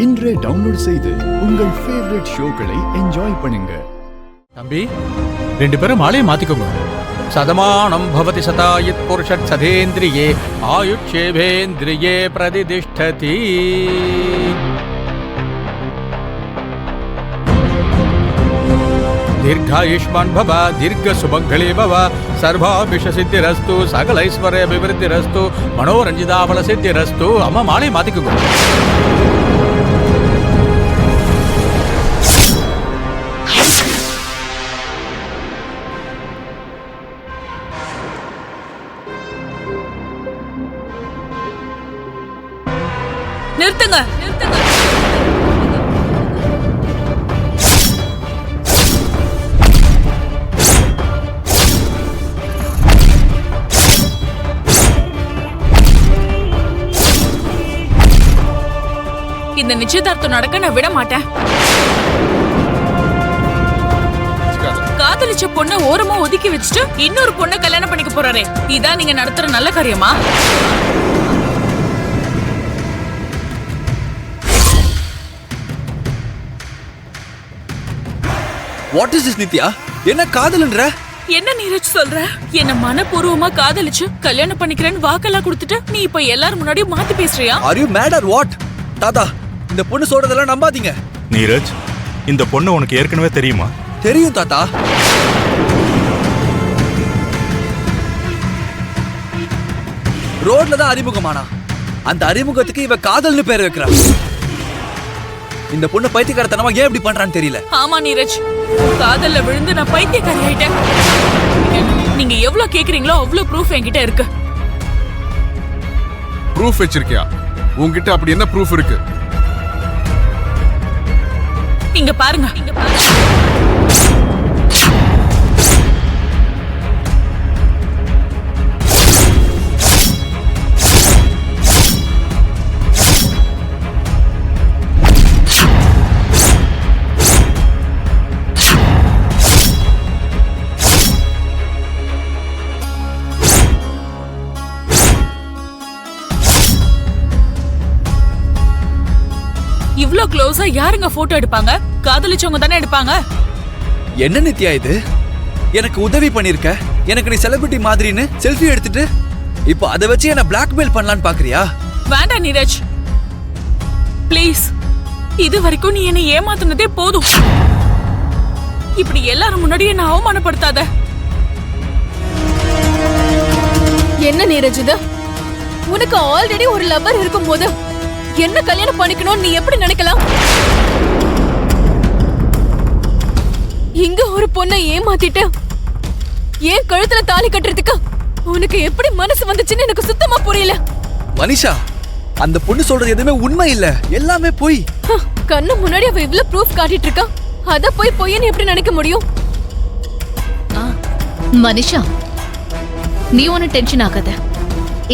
இன்றே டவுன்லோட் செய்து உங்கள் ஃபேவரட் ஷோக்களை என்ஜாய் பண்ணுங்க. தம்பி, 2 பேரும் மாலையை மாத்திக்கோங்க. சதமானம் பவதி சதாயத் புருஷத் சதேந்திரியே ஆயுட்சேவேந்திரியே பிரதிதிஷ்டதி. दीर्घायुष्मान भव दीर्घ सुमंगले भव सर्वाभिष सिद्धिरस्तु सकल ऐश्वर्य अभिवृद्धिरस्तु मनोरंजिताफल सिद्धिरस्तु. अम्मा माले मातिक्को. நிறுத்துங்க நிறுத்துங்க. இந்த நிச்சயதார்த்தம் நடக்க நான் விட மாட்டேன். காதலிச்ச பொண்ண ஓரமா ஒதுக்கி வச்சுட்டு இன்னொரு பொண்ணை கல்யாணம் பண்ணிக்க போறாரே, இதான் நீங்க நடத்துற நல்ல காரியமா? What is this Nithya? என்ன காதல்ன்ற? என்ன நீரஜ் சொல்ற? என்ன மனப்பூர்வமா காதலிச்சு கல்யாணம் பண்ணிக்கிறேன்னு வாக்கெல்லாம் கொடுத்துட்டு நீ இப்ப எல்லாரும் முன்னாடியும் மாத்தி பேசுறியா? Are you mad or what? தாத்தா, இந்த பொண்ணு சொல்றதெல்லாம் நம்பாதீங்க. நீரஜ், இந்த பொண்ணு உனக்கு ஏற்கனவே தெரியுமா? தெரியும் தாத்தா. ரோட்ல தான் அறிமுகமானா. அந்த அறிமுகத்துக்கு இவ காதல்னு பேர் வைக்கிறா. இந்த பொண்ணு பைத்தியக்காரத்தனமா ஏன் இப்படி பண்றான்னு தெரியல. ஆமா நீரஜ், காதல்ல விழுந்து நான் பைத்தியக்காரி ஆயிட்டேன். நீங்க எவ்வளவு கேக்குறீங்களோ அவ்வளவு ப்ரூஃப் என்கிட்ட இருக்கு. ப்ரூஃப் வச்சிருக்கியா? உன்கிட்ட அப்படி என்ன ப்ரூஃப் இருக்கு? இங்க பாருங்க. இவ்ளோ க்ளோஸா யாருங்க போட்டோ எடுப்பாங்க? காதலிச்சவங்க தானே எடுப்பாங்க. என்ன நித்யா இது? எனக்கு உதவி பண்ணிருக்க, எனக்கு நீ செலிபிரிட்டி மாதிரின்னு செல்ஃபி எடுத்துட்டு இப்போ அதை வச்சு என்ன பிளாக்மெயில் பண்ணலான்னு பாக்குறியா? வேண்டாம் நீரஜ், ப்ளீஸ். இது வரைக்கும் நீ என்னை ஏமாத்துனதே போதும். இப்படி எல்லாரும் முன்னாடி என்ன அவமானப்படுத்தாத. என்ன நீரஜ் இது? உனக்கு ஆல்ரெடி ஒரு லவர் இருக்கும் போது என்ன கல்யாணம் பண்ணிக்கணும் நீ எப்படி நினைக்கலாம்? இங்க ஒரு பொண்ணை ஏமாத்திட்டு ஏன் கழுத்துல தாலி கட்டுறதுக்கு உனக்கு எப்படி மனசு வந்துச்சுன்னு எனக்கு சுத்தமா புரியல. மனிஷா, அந்த பொண்ணு சொல்றது எதுவுமே உண்மை இல்ல, எல்லாமே பொய். கண்ணு முன்னாடி அவ இவ்ளோ ப்ரூஃப் காட்டிட்டு இருக்கா, அத போய் பொய்ன்னு எப்படி நினைக்க முடியும்? மனிஷா, நீ ஒன்னும் டென்ஷன் ஆகாத.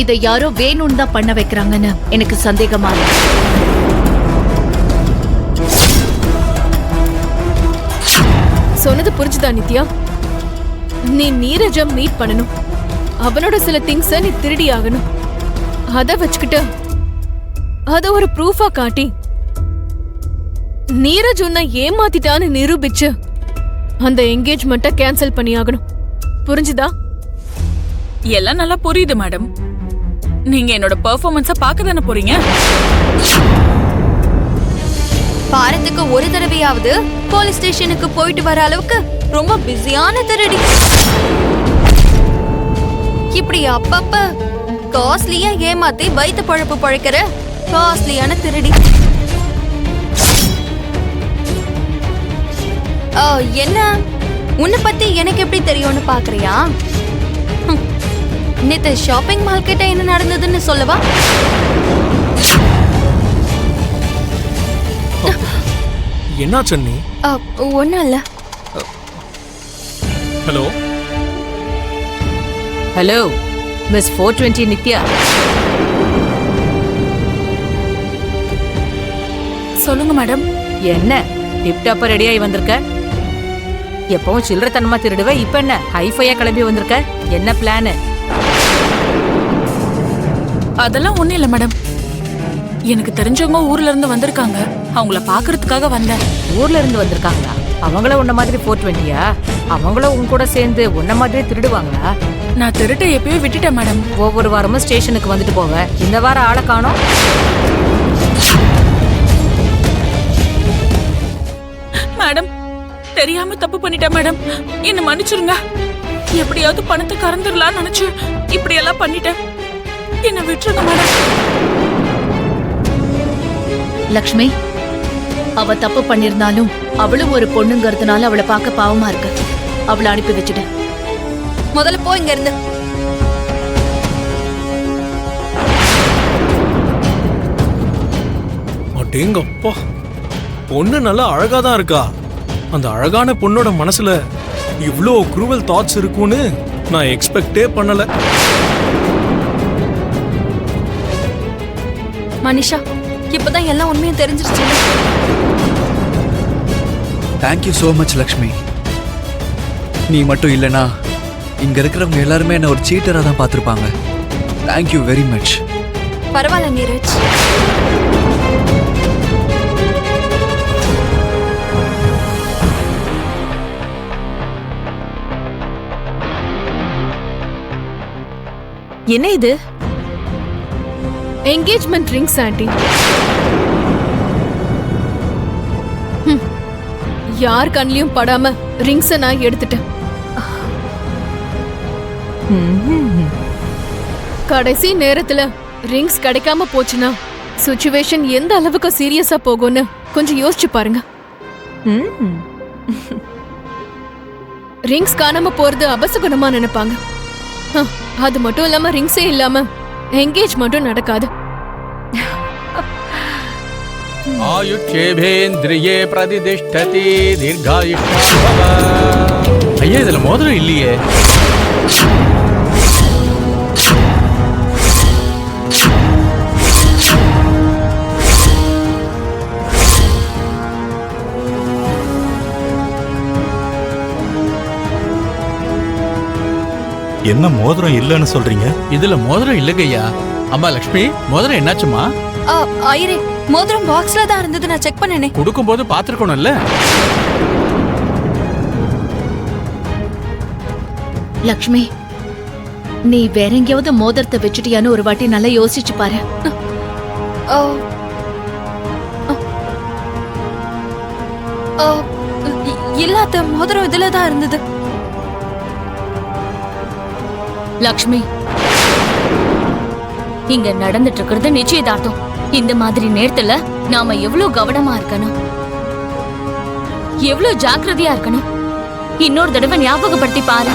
இதை யாரோ வேணும்னு தான் பண்ண வைக்கிறாங்கன்னு எனக்கு சந்தேகமா இருக்கு. சொன்னது புரிஞ்சுதா நித்யா? நீ நீரஜ மீட் பண்ணணும். அவனோட சில திங்ஸ நீ திருடி ஆகணும். அத வச்சுக்கிட்டு அத ஒரு ப்ரூஃபா காட்டி நீரஜ் உன்னை ஏமாத்திட்டான்னு நிரூபிச்சு அந்த என்கேஜ்மெண்ட்டை கேன்சல் பண்ணி ஆகணும். புரிஞ்சுதா? எல்லாம் நல்லா புரியுது மேடம். நீங்க என்னோட பெர்ஃபார்மன்ஸ பார்க்க தானே போறீங்க. வாரத்துக்கு ஒரு தடவையாவது போலீஸ் ஸ்டேஷனுக்கு போயிட்டு வர அளவுக்கு ரொம்ப பிஸியான திருடி. இப்படி அப்பப்ப காஸ்ட்லியா ஏமாத்தி வயிற்று பழப்பு பழைக்கிற காஸ்ட்லியான திருடி. என்ன உன்னை பத்தி எனக்கு எப்படி தெரியும்னு பாக்குறியா? நேத்து ஷாப்பிங் மால் கிட்ட என்ன நடந்ததுன்னு சொல்லவா? என்ன சொன்னி? ஒண்ணும் இல்ல. Hello hello, miss 420 Nithya. சொல்லுங்க மேடம். என்ன டிப்டாப்பா ரெடியாகி வந்திருக்க? எப்பவும் சில்லறத்தனமா திருடுவ, இப்ப என்ன ஹைஃபையா கிளம்பி வந்திருக்க? என்ன பிளானு? அதெல்லாம் ஒண்ணும் இல்ல மேடம். எனக்கு தெரிஞ்சவங்க ஊர்ல இருந்து வந்திருக்காங்க. அவங்கள பாக்குறதுக்காக வந்தேன். ஊர்ல இருந்து வந்திருக்காங்களா? அவங்கள உன்ன மாதிரி 420யா? அவங்களும் உன் கூட சேர்ந்து உன்ன மாதிரி திருடுவாங்களா? நான் திருட்ட எப்பயோ விட்டுட்டேன் மேடம். ஒவ்வொரு வாரமும் ஸ்டேஷனுக்கு வந்துட்டு போவேன். இந்த வாரம் ஆளை காணோம். மேடம், தெரியாம தப்பு பண்ணிட்டேன் மேடம். என்ன மன்னிச்சிருங்க. எப்படியாவது பணத்தை கறந்துடலாம்னு நினைச்சு இப்படி எல்லாம் பண்ணிட்டேன். என்ன விட்டுருங்க மேடம். லக்ஷ்மி, அவ தப்பு பண்ணிருந்தாலும் அவளும் ஒரு பொண்ணுங்கிறதுனால அவளை பார்க்க பாவமா இருக்கு. அவளை அனுப்பி வச்சுட்டேன். முதல்ல போ இங்க இருந்து. அடேங்கப்பா, பொண்ணு நல்லா அழகா தான் இருக்கா. அந்த அழகான பொண்ணோட மனசுல இவ்ளோ குரூவல் தாட்ஸ் இருக்கும்னு நான் எக்ஸ்பெக்டே பண்ணல. மனிஷா, இப்பதான் எல்லாம் உண்மையும் தெரிஞ்சிருச்சு. Thank you so much Lakshmi. நீ மட்டும் இல்லனா இங்க இருக்கிறவங்க எல்லாருமே என்ன ஒரு சீட்டரா தான் பார்த்திருப்பாங்க. Thank you very much. பரவாயில்ல நீரஜ். என்ன இது? Engagement rings aunty. யார் கண்ணிலையும் படாம ரிங்ஸை நான் எடுத்துட்டேன். கடைசி நேரத்துல ரிங்ஸ் கிடைக்காம போச்சுன்னா சிச்சுவேஷன் எந்த அளவுக்கு சீரியஸா போகும்னு கொஞ்சம் யோசிச்சு பாருங்க. ரிங்ஸ் காணாம போறது அபசகுணமா நினைப்பாங்க. அது மட்டும் இல்லாம ரிங்ஸே இல்லாம என்கேஜ்மெண்ட்டும் நடக்காது. ஆயுட்சேபேந்திரியே பிரதிதிஷ்டதி தீர்காயுஷ்மா பவ. ஐயா, இதுல மோதிரம் இல்லையே. என்ன மோதிரம் இல்லைன்னு சொல்றீங்க? இதுல மோதிரம் இல்லைங்கய்யா. அம்மா லக்ஷ்மி, மோதிரம் என்னாச்சுமா? ஐயரே, மோதிரம் பாக்ஸ்ல தான் இருந்தது. நான் செக் பண்ணனே. கொடுக்கும் போது பாத்துருக்கணும்ல. லக்ஷ்மி, நீ வேற எங்கேயாவது மோதிரத்தை வச்சுட்டியான்னு ஒரு வாட்டி நல்லா யோசிச்சு பாரு. இல்லாத மோதிரம் இதுல தான் இருந்தது. லக்ஷ்மி, இங்க நடந்துட்டு இருக்கிறது நிச்சயதார்த்தம். இந்த மாதிரி நேரத்துல நாம எவ்வளவு கவனமா இருக்கணும், எவ்வளவு ஜாக்கிரதையா இருக்கணும். இன்னொரு தடவை ஞாபகப்படுத்தி பாரு.